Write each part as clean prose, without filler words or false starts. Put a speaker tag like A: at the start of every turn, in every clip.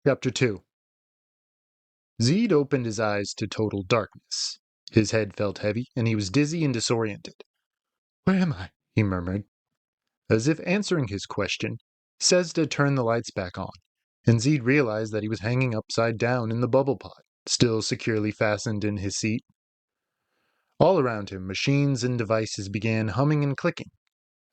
A: Chapter 2. Zeed opened his eyes to total darkness. His head felt heavy, and he was dizzy and disoriented. "Where am I?" he murmured. As if answering his question, Sezda turned the lights back on, and Zeed realized that he was hanging upside down in the bubble pod, still securely fastened in his seat. All around him, machines and devices began humming and clicking.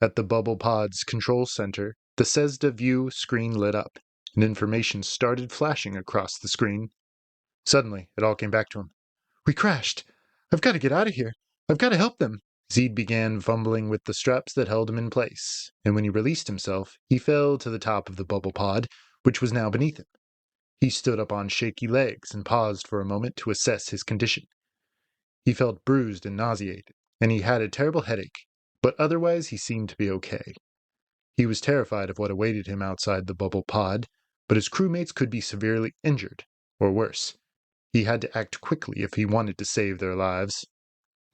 A: At the bubble pod's control center, the Sezda view screen lit up, and information started flashing across the screen. Suddenly, it all came back to him. "We crashed! I've got to get out of here! I've got to help them!" Zeed began fumbling with the straps that held him in place, and when he released himself, he fell to the top of the bubble pod, which was now beneath him. He stood up on shaky legs and paused for a moment to assess his condition. He felt bruised and nauseated, and he had a terrible headache, but otherwise he seemed to be okay. He was terrified of what awaited him outside the bubble pod, but his crewmates could be severely injured, or worse. He had to act quickly if he wanted to save their lives.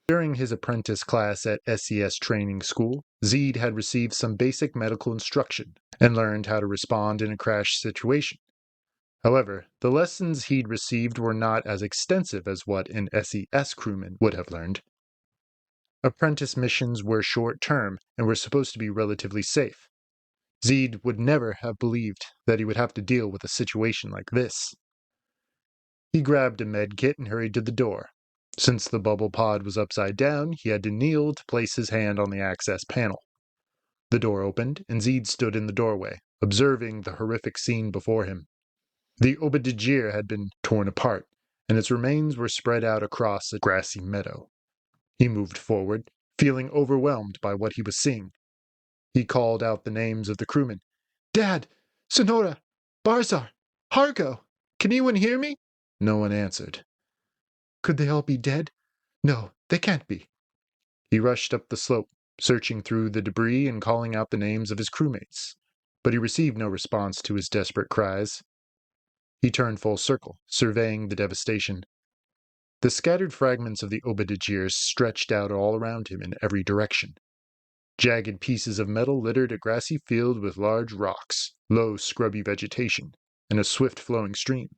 A: During his apprentice class at SES training school, Zeed had received some basic medical instruction and learned how to respond in a crash situation. However, the lessons he'd received were not as extensive as what an SES crewman would have learned. Apprentice missions were short-term and were supposed to be relatively safe. Zeed would never have believed that he would have to deal with a situation like this. He grabbed a med kit and hurried to the door. Since the bubble pod was upside down, he had to kneel to place his hand on the access panel. The door opened, and Zeed stood in the doorway, observing the horrific scene before him. The Obadiah had been torn apart, and its remains were spread out across a grassy meadow. He moved forward, feeling overwhelmed by what he was seeing. He called out the names of the crewmen. "Dad! Sonora! Barzar! Hargo! Can anyone hear me?" No one answered. Could they all be dead? No, they can't be. He rushed up the slope, searching through the debris and calling out the names of his crewmates, but he received no response to his desperate cries. He turned full circle, surveying the devastation. The scattered fragments of the Obadiah stretched out all around him in every direction. Jagged pieces of metal littered a grassy field with large rocks, low scrubby vegetation, and a swift-flowing stream.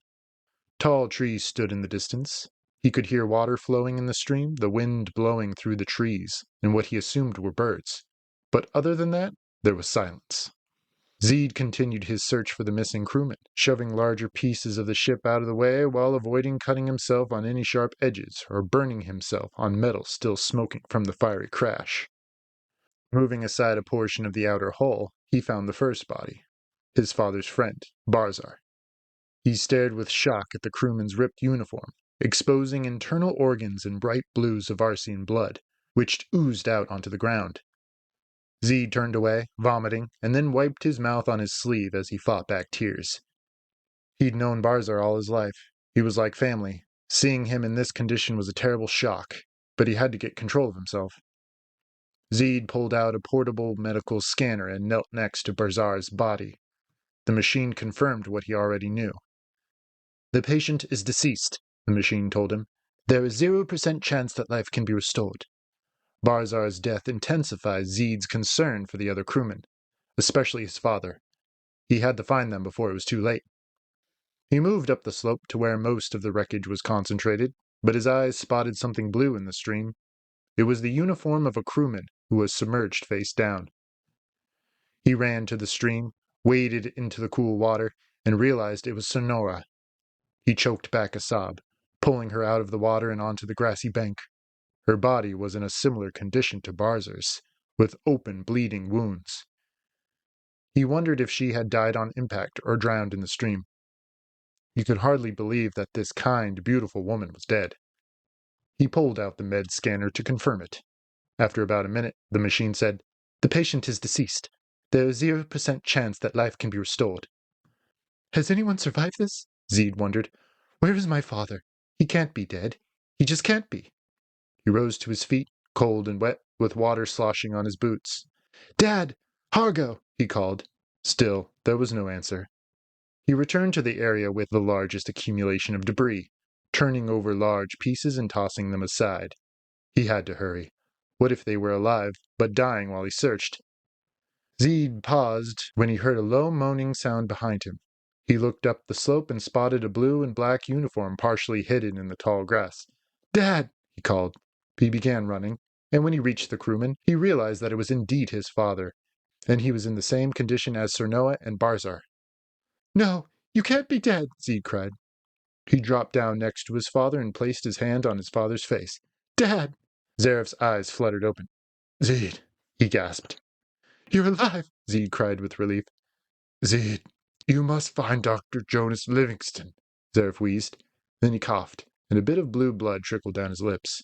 A: Tall trees stood in the distance. He could hear water flowing in the stream, the wind blowing through the trees, and what he assumed were birds. But other than that, there was silence. Zeed continued his search for the missing crewmen, shoving larger pieces of the ship out of the way while avoiding cutting himself on any sharp edges or burning himself on metal still smoking from the fiery crash. Moving aside a portion of the outer hull, he found the first body, his father's friend, Barzar. He stared with shock at the crewman's ripped uniform, exposing internal organs and bright blues of Arcean blood, which oozed out onto the ground. Zeed turned away, vomiting, and then wiped his mouth on his sleeve as he fought back tears. He'd known Barzar all his life. He was like family. Seeing him in this condition was a terrible shock, but he had to get control of himself. Zeed pulled out a portable medical scanner and knelt next to Barzar's body. The machine confirmed what he already knew. "The patient is deceased," the machine told him. "There is 0% chance that life can be restored." Barzar's death intensified Zeed's concern for the other crewmen, especially his father. He had to find them before it was too late. He moved up the slope to where most of the wreckage was concentrated, but his eyes spotted something blue in the stream. It was the uniform of a crewman who was submerged face down. He ran to the stream, waded into the cool water, and realized it was Sonora. He choked back a sob, pulling her out of the water and onto the grassy bank. Her body was in a similar condition to Barzar's, with open, bleeding wounds. He wondered if she had died on impact or drowned in the stream. He could hardly believe that this kind, beautiful woman was dead. He pulled out the med scanner to confirm it. After about a minute, the machine said, "The patient is deceased. There is 0% chance that life can be restored." Has anyone survived this? Zeed wondered. Where is my father? He can't be dead. He just can't be. He rose to his feet, cold and wet, with water sloshing on his boots. "Dad! Hargo!" he called. Still, there was no answer. He returned to the area with the largest accumulation of debris, turning over large pieces and tossing them aside. He had to hurry. What if they were alive, but dying while he searched? Zeed paused when he heard a low moaning sound behind him. He looked up the slope and spotted a blue and black uniform partially hidden in the tall grass. "Dad!" he called. He began running, and when he reached the crewman, he realized that it was indeed his father, and he was in the same condition as Sernoa and Barzar. "No, you can't be dead!" Zeed cried. He dropped down next to his father and placed his hand on his father's face. "Dad!" Zaref's eyes fluttered open. "Zeed!" he gasped. "You're alive!" Zeed cried with relief. "Zeed, you must find Dr. Jonas Livingston," Zaref wheezed. Then he coughed, and a bit of blue blood trickled down his lips.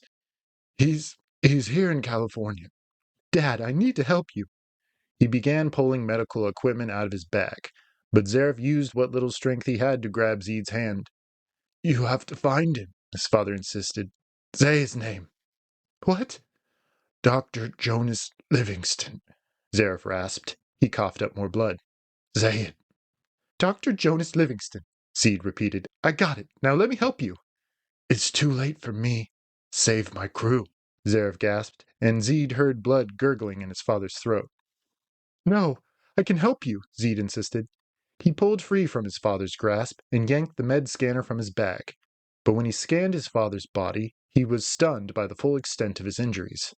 A: He's here in California. Dad, I need to help you." He began pulling medical equipment out of his bag, but Zaref used what little strength he had to grab Zeed's hand. "You have to find him," his father insisted. "Say his name." "What?" "Dr. Jonas Livingston," Zaref rasped. He coughed up more blood. "Say it." "Dr. Jonas Livingston," Zeed repeated. "I got it. Now let me help you." "It's too late for me. Save my crew," Zaref gasped, and Zeed heard blood gurgling in his father's throat. "No, I can help you," Zeed insisted. He pulled free from his father's grasp and yanked the med scanner from his bag. But when he scanned his father's body, he was stunned by the full extent of his injuries.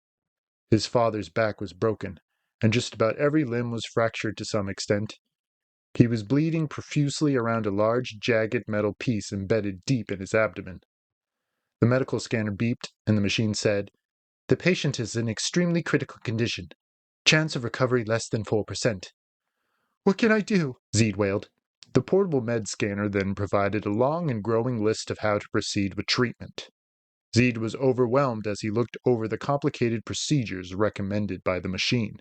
A: His father's back was broken, and just about every limb was fractured to some extent. He was bleeding profusely around a large, jagged metal piece embedded deep in his abdomen. The medical scanner beeped, and the machine said, "The patient is in extremely critical condition. Chance of recovery less than 4%. "What can I do?" Zeed wailed. The portable med scanner then provided a long and growing list of how to proceed with treatment. Zeed was overwhelmed as he looked over the complicated procedures recommended by the machine.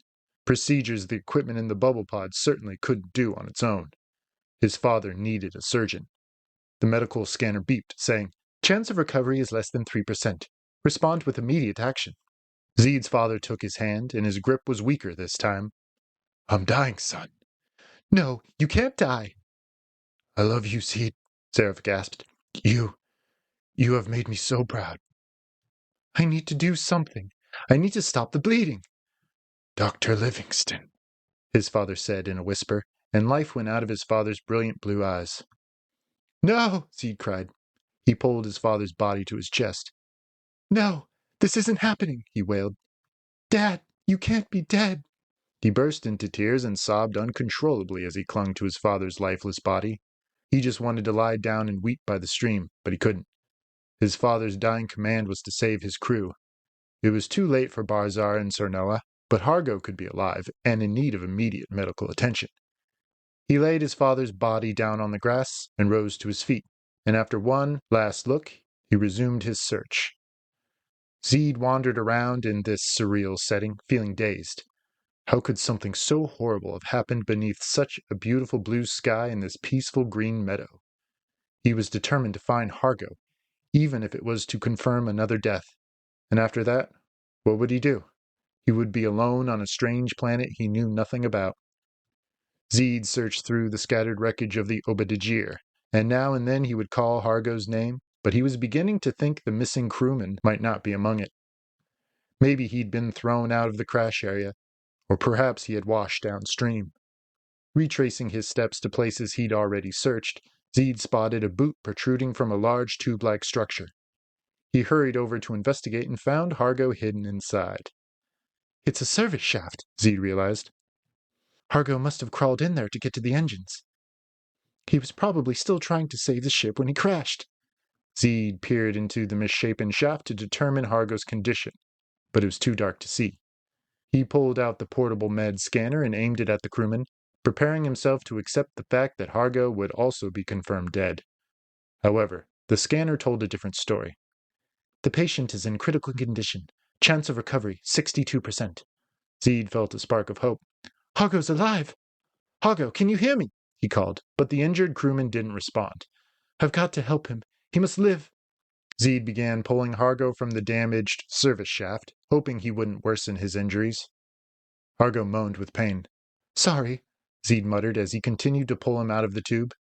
A: Procedures the equipment in the bubble pod certainly couldn't do on its own. His father needed a surgeon. The medical scanner beeped, saying, "Chance of recovery is less than 3%. Respond with immediate action." Zeed's father took his hand, and his grip was weaker this time. "I'm dying, son." "No, you can't die." "I love you, Zeed," Zaref gasped. You have made me so proud." "I need to do something. I need to stop the bleeding." "Dr. Livingston," his father said in a whisper, and life went out of his father's brilliant blue eyes. "No!" Zeed cried. He pulled his father's body to his chest. "No, this isn't happening," he wailed. "Dad, you can't be dead." He burst into tears and sobbed uncontrollably as he clung to his father's lifeless body. He just wanted to lie down and weep by the stream, but he couldn't. His father's dying command was to save his crew. It was too late for Barzar and Sernoa, but Hargo could be alive and in need of immediate medical attention. He laid his father's body down on the grass and rose to his feet, and after one last look, he resumed his search. Zeed wandered around in this surreal setting, feeling dazed. How could something so horrible have happened beneath such a beautiful blue sky in this peaceful green meadow? He was determined to find Hargo, even if it was to confirm another death. And after that, what would he do? He would be alone on a strange planet he knew nothing about. Zeed searched through the scattered wreckage of the Obadiah, and now and then he would call Hargo's name, but he was beginning to think the missing crewman might not be among it. Maybe he'd been thrown out of the crash area, or perhaps he had washed downstream. Retracing his steps to places he'd already searched, Zeed spotted a boot protruding from a large tube-like structure. He hurried over to investigate and found Hargo hidden inside. "It's a service shaft," Zeed realized. "Hargo must have crawled in there to get to the engines. He was probably still trying to save the ship when he crashed." Zeed peered into the misshapen shaft to determine Hargo's condition, but it was too dark to see. He pulled out the portable med scanner and aimed it at the crewman, preparing himself to accept the fact that Hargo would also be confirmed dead. However, the scanner told a different story. "The patient is in critical condition. Chance of recovery, 62%. Zeed felt a spark of hope. "Hargo's alive! Hargo, can you hear me?" he called, but the injured crewman didn't respond. "I've got to help him. He must live." Zeed began pulling Hargo from the damaged service shaft, hoping he wouldn't worsen his injuries. Hargo moaned with pain. "Sorry," Zeed muttered as he continued to pull him out of the tube.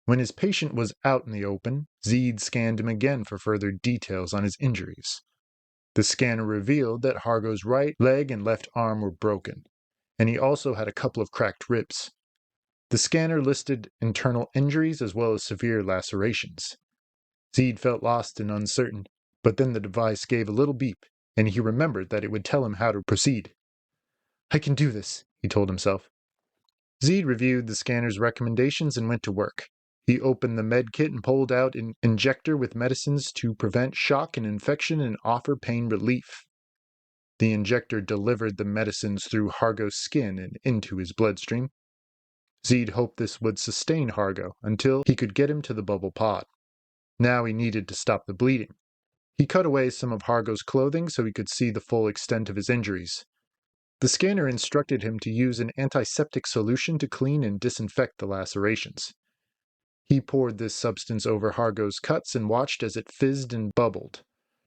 A: When his patient was out in the open, Zeed scanned him again for further details on his injuries. The scanner revealed that Hargo's right leg and left arm were broken, and he also had a couple of cracked ribs. The scanner listed internal injuries as well as severe lacerations. Zeed felt lost and uncertain, but then the device gave a little beep, and he remembered that it would tell him how to proceed. I can do this, he told himself. Zeed reviewed the scanner's recommendations and went to work. He opened the med kit and pulled out an injector with medicines to prevent shock and infection and offer pain relief. The injector delivered the medicines through Hargo's skin and into his bloodstream. Zeed hoped this would sustain Hargo until he could get him to the bubble pod. Now he needed to stop the bleeding. He cut away some of Hargo's clothing so he could see the full extent of his injuries. The scanner instructed him to use an antiseptic solution to clean and disinfect the lacerations. He poured this substance over Hargo's cuts and watched as it fizzed and bubbled,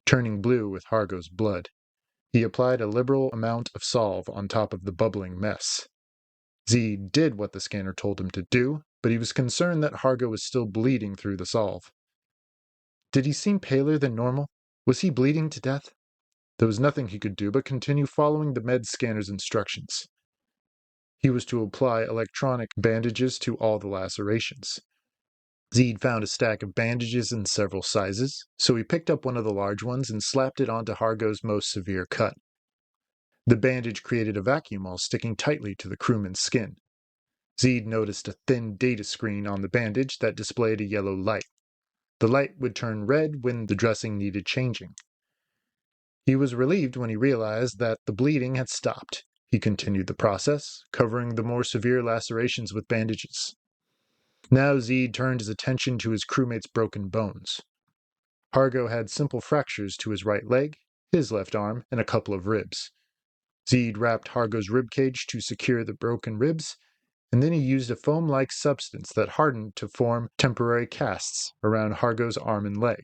A: turning blue with Hargo's blood. He applied a liberal amount of salve on top of the bubbling mess. Zeed did what the scanner told him to do, but he was concerned that Hargo was still bleeding through the salve. Did he seem paler than normal? Was he bleeding to death? There was nothing he could do but continue following the med scanner's instructions. He was to apply electronic bandages to all the lacerations. Zeed found a stack of bandages in several sizes, so he picked up one of the large ones and slapped it onto Hargo's most severe cut. The bandage created a vacuum while sticking tightly to the crewman's skin. Zeed noticed a thin data screen on the bandage that displayed a yellow light. The light would turn red when the dressing needed changing. He was relieved when he realized that the bleeding had stopped. He continued the process, covering the more severe lacerations with bandages. Now Zeed turned his attention to his crewmate's broken bones. Hargo had simple fractures to his right leg, his left arm, and a couple of ribs. Zeed wrapped Hargo's ribcage to secure the broken ribs, and then he used a foam-like substance that hardened to form temporary casts around Hargo's arm and leg.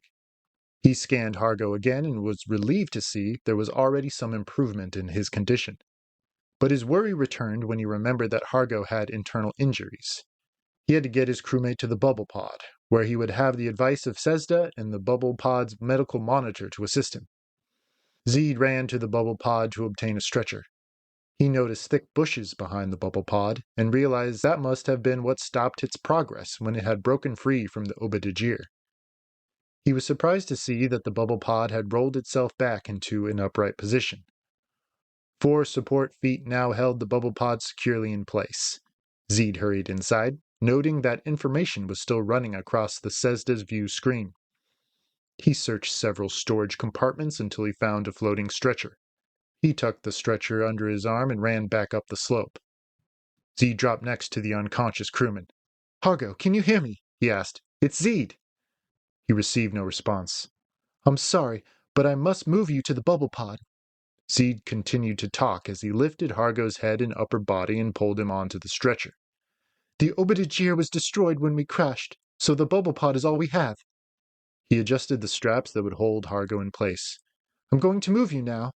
A: He scanned Hargo again and was relieved to see there was already some improvement in his condition. But his worry returned when he remembered that Hargo had internal injuries. He had to get his crewmate to the bubble pod, where he would have the advice of Sezda and the bubble pod's medical monitor to assist him. Zeed ran to the bubble pod to obtain a stretcher. He noticed thick bushes behind the bubble pod and realized that must have been what stopped its progress when it had broken free from the Obadiah. He was surprised to see that the bubble pod had rolled itself back into an upright position. 4 support feet now held the bubble pod securely in place. Zeed hurried inside, noting that information was still running across the Sezda's view screen. He searched several storage compartments until he found a floating stretcher. He tucked the stretcher under his arm and ran back up the slope. Zeed dropped next to the unconscious crewman. Hargo, can you hear me? He asked. It's Zeed. He received no response. I'm sorry, but I must move you to the bubble pod. Zeed continued to talk as he lifted Hargo's head and upper body and pulled him onto the stretcher. The Obadiah was destroyed when we crashed, so the bubble pod is all we have. He adjusted the straps that would hold Hargo in place. I'm going to move you now.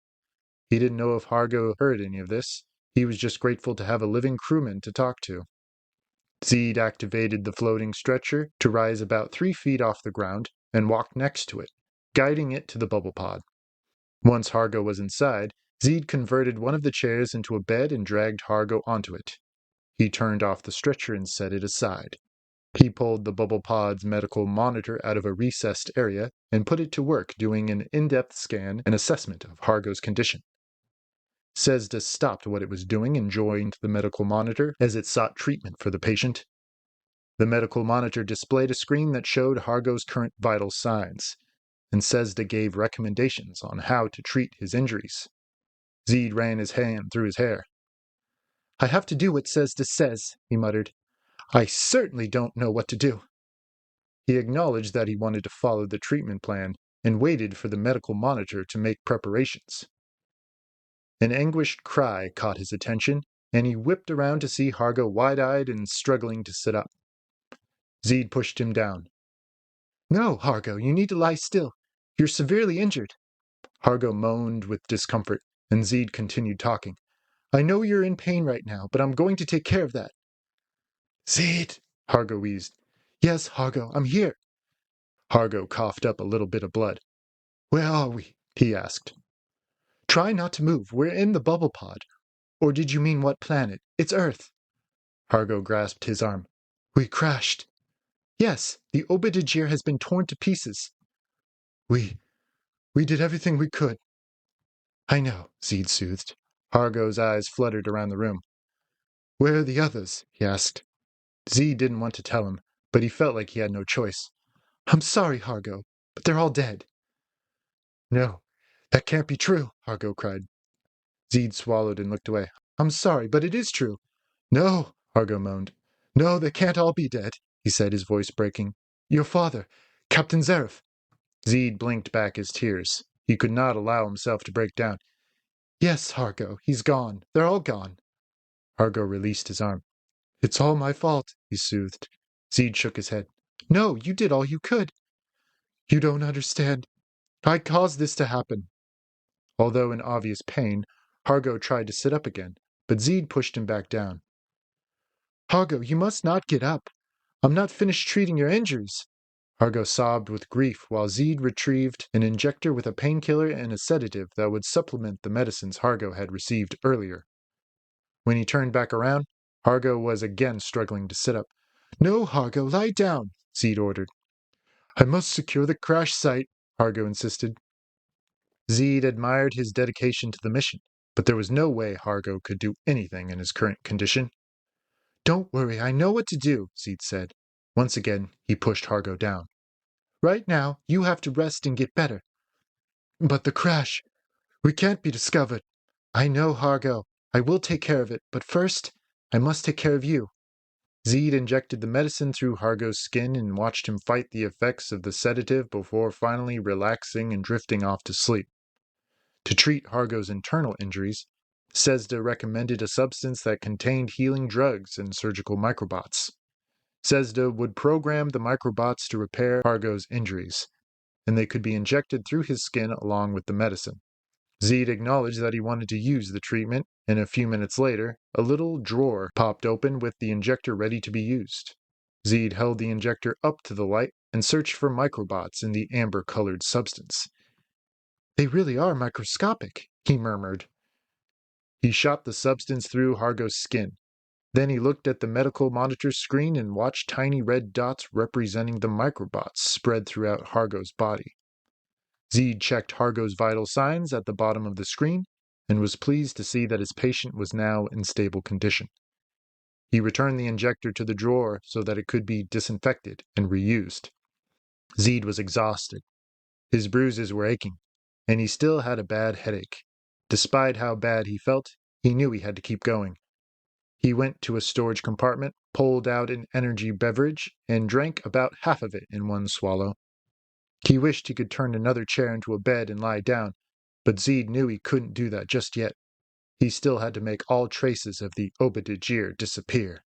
A: He didn't know if Hargo heard any of this. He was just grateful to have a living crewman to talk to. Zeed activated the floating stretcher to rise about 3 feet off the ground and walked next to it, guiding it to the bubble pod. Once Hargo was inside, Zeed converted one of the chairs into a bed and dragged Hargo onto it. He turned off the stretcher and set it aside. He pulled the bubble pod's medical monitor out of a recessed area and put it to work doing an in-depth scan and assessment of Hargo's condition. Sezda stopped what it was doing and joined the medical monitor as it sought treatment for the patient. The medical monitor displayed a screen that showed Hargo's current vital signs, and Sezda gave recommendations on how to treat his injuries. Zeed ran his hand through his hair. I have to do what Sezda says, he muttered. I certainly don't know what to do. He acknowledged that he wanted to follow the treatment plan and waited for the medical monitor to make preparations. An anguished cry caught his attention, and he whipped around to see Hargo wide-eyed and struggling to sit up. Zeed pushed him down. No, Hargo, you need to lie still. You're severely injured. Hargo moaned with discomfort, and Zeed continued talking. I know you're in pain right now, but I'm going to take care of that. Zeed, Hargo wheezed. Yes, Hargo, I'm here. Hargo coughed up a little bit of blood. Where are we? He asked. Try not to move. We're in the bubble pod. Or did you mean what planet? It's Earth. Hargo grasped his arm. We crashed. Yes, the Obadiah has been torn to pieces. We did everything we could. I know, Zeed soothed. Hargo's eyes fluttered around the room. Where are the others? He asked. Zeed didn't want to tell him, but he felt like he had no choice. I'm sorry, Hargo, but they're all dead. No, that can't be true, Hargo cried. Zeed swallowed and looked away. I'm sorry, but it is true. No, Hargo moaned. No, they can't all be dead, he said, his voice breaking. Your father, Captain Zareth. Zeed blinked back his tears. He could not allow himself to break down. Yes, Hargo, he's gone. They're all gone. Hargo released his arm. It's all my fault, he soothed. Zeed shook his head. No, you did all you could. You don't understand. I caused this to happen. Although in obvious pain, Hargo tried to sit up again, but Zeed pushed him back down. Hargo, you must not get up. I'm not finished treating your injuries. Hargo sobbed with grief while Zeed retrieved an injector with a painkiller and a sedative that would supplement the medicines Hargo had received earlier. When he turned back around, Hargo was again struggling to sit up. No, Hargo, lie down, Zeed ordered. I must secure the crash site, Hargo insisted. Zeed admired his dedication to the mission, but there was no way Hargo could do anything in his current condition. Don't worry, I know what to do, Zeed said. Once again, he pushed Hargo down. Right now, you have to rest and get better. But the crash, we can't be discovered. I know, Hargo. I will take care of it, but first, I must take care of you. Zeed injected the medicine through Hargo's skin and watched him fight the effects of the sedative before finally relaxing and drifting off to sleep. To treat Hargo's internal injuries, Sesda recommended a substance that contained healing drugs and surgical microbots. Sesda would program the microbots to repair Hargo's injuries, and they could be injected through his skin along with the medicine. Zeed acknowledged that he wanted to use the treatment, and a few minutes later, a little drawer popped open with the injector ready to be used. Zeed held the injector up to the light and searched for microbots in the amber-colored substance. They really are microscopic, he murmured. He shot the substance through Hargo's skin. Then he looked at the medical monitor screen and watched tiny red dots representing the microbots spread throughout Hargo's body. Zeed checked Hargo's vital signs at the bottom of the screen and was pleased to see that his patient was now in stable condition. He returned the injector to the drawer so that it could be disinfected and reused. Zeed was exhausted. His bruises were aching, and he still had a bad headache. Despite how bad he felt, he knew he had to keep going. He went to a storage compartment, pulled out an energy beverage, and drank about half of it in one swallow. He wished he could turn another chair into a bed and lie down, but Zeed knew he couldn't do that just yet. He still had to make all traces of the Obadiah disappear.